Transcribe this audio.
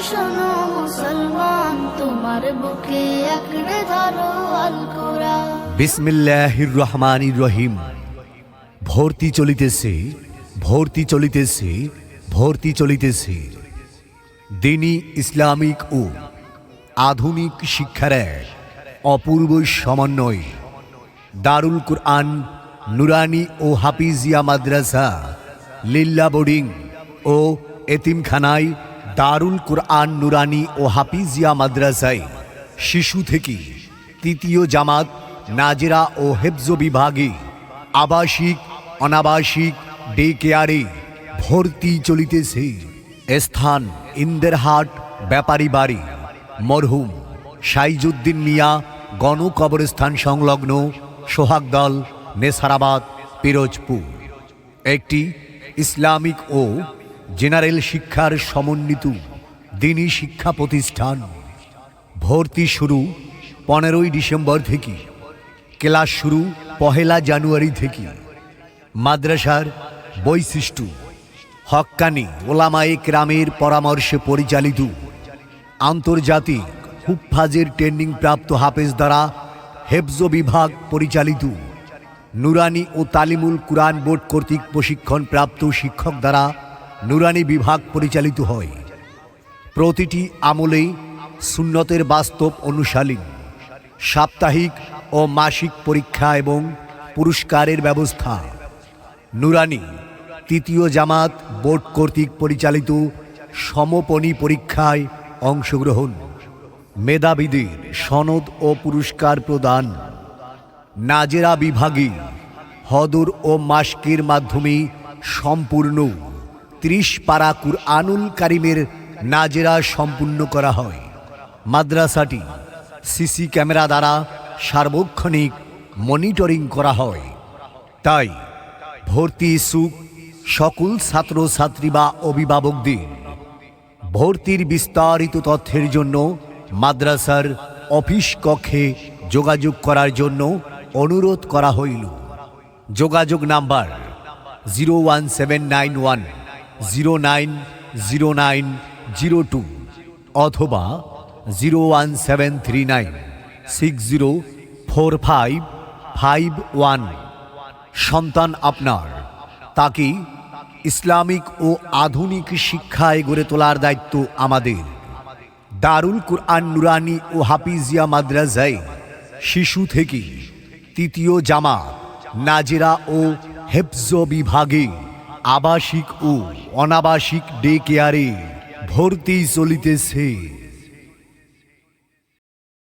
শোনো মুসলমান, তোমার বুকে আঁকড়ে ধরো আল কোরআন। বিসমিল্লাহির রহমানির রহিম। ভর্তি চলিতেছে, ভর্তি চলিতেছে, ভর্তি চলিতেছে। দ্বীনি ইসলামিক ও আধুনিক শিক্ষার এক অপূর্ব সমন্বয়। দারুল কুরআন নুরানি ও হাফিজিয়া মাদ্রাসা, লিল্লা বোর্ডিং ও এতিমখানায় দারুল কুরআন নুরানি ও হাফিজিয়া মাদ্রাসায় শিশু থেকে তৃতীয় জামাত নাজেরা ও হেফজ বিভাগে আবাসিক অনাবাসিক ডে কেয়ারে ভর্তি চলিতেছে। স্থান ইন্দেরহাট ব্যাপারী বাড়ি, মরহুম সাইজুদ্দিন মিয়া গণকবরস্থান সংলগ্ন সোহাগদল, নেসারাবাদ, পিরোজপুর। একটি ইসলামিক ও জেনারেল শিক্ষার সমন্বিত দ্বীনি শিক্ষা প্রতিষ্ঠান। ভর্তি শুরু 15ই ডিসেম্বর থেকে, ক্লাস শুরু 1 জানুয়ারি থেকে। মাদ্রাসার বৈশিষ্ট্য: হক্কানি ওলামায়ে কেরামের পরামর্শে পরিচালিত, আন্তর্জাতিক হুফফাজের ট্রেনিং প্রাপ্ত হাফেজ দ্বারা হেফজ বিভাগ পরিচালিত, নুরানি ও তালিমুল কুরআন বোর্ড কর্তৃক প্রশিক্ষণ প্রাপ্ত শিক্ষক দ্বারা নুরানি বিভাগ পরিচালিত হয়। প্রতিটি আমলে সুন্নতের বাস্তব অনুশীলন, সাপ্তাহিক ও মাসিক পরীক্ষা এবং পুরস্কারের ব্যবস্থা। নুরানি তৃতীয় জামাত বোর্ড কর্তৃক পরিচালিত সমপনী পরীক্ষায় অংশগ্রহণ, মেধাবীদের সনদ ও পুরস্কার প্রদান। নাজেরা বিভাগে হদর ও মাশকের মাধ্যমে সম্পূর্ণ 30 পারা কুরআনুল কারীমের নাজেরা সম্পূর্ণ করা হয়। মাদ্রাসাটি সিসি ক্যামেরা দ্বারা সার্বক্ষণিক মনিটরিং করা হয়। তাই ভর্তি ইচ্ছুক সকল ছাত্রছাত্রী বা অভিভাবকদের ভর্তির বিস্তারিত তথ্যের জন্য মাদ্রাসার অফিস কক্ষে যোগাযোগ করার জন্য অনুরোধ করা হইল। যোগাযোগ নাম্বার 01791090902 অথবা 01739604551। সন্তান আপনার, তাকে ইসলামিক ও আধুনিক শিক্ষায় গড়ে তোলার দায়িত্ব আমাদের। দারুল কুরআন নুরানি ও হাফিজিয়া মাদ্রাসায় শিশু থেকে তৃতীয় জামাত নাজেরা ও হেফজ বিভাগে আবাসিক ও অনাবাসিক ডে কেয়ারে ভর্তি চলিতেছে।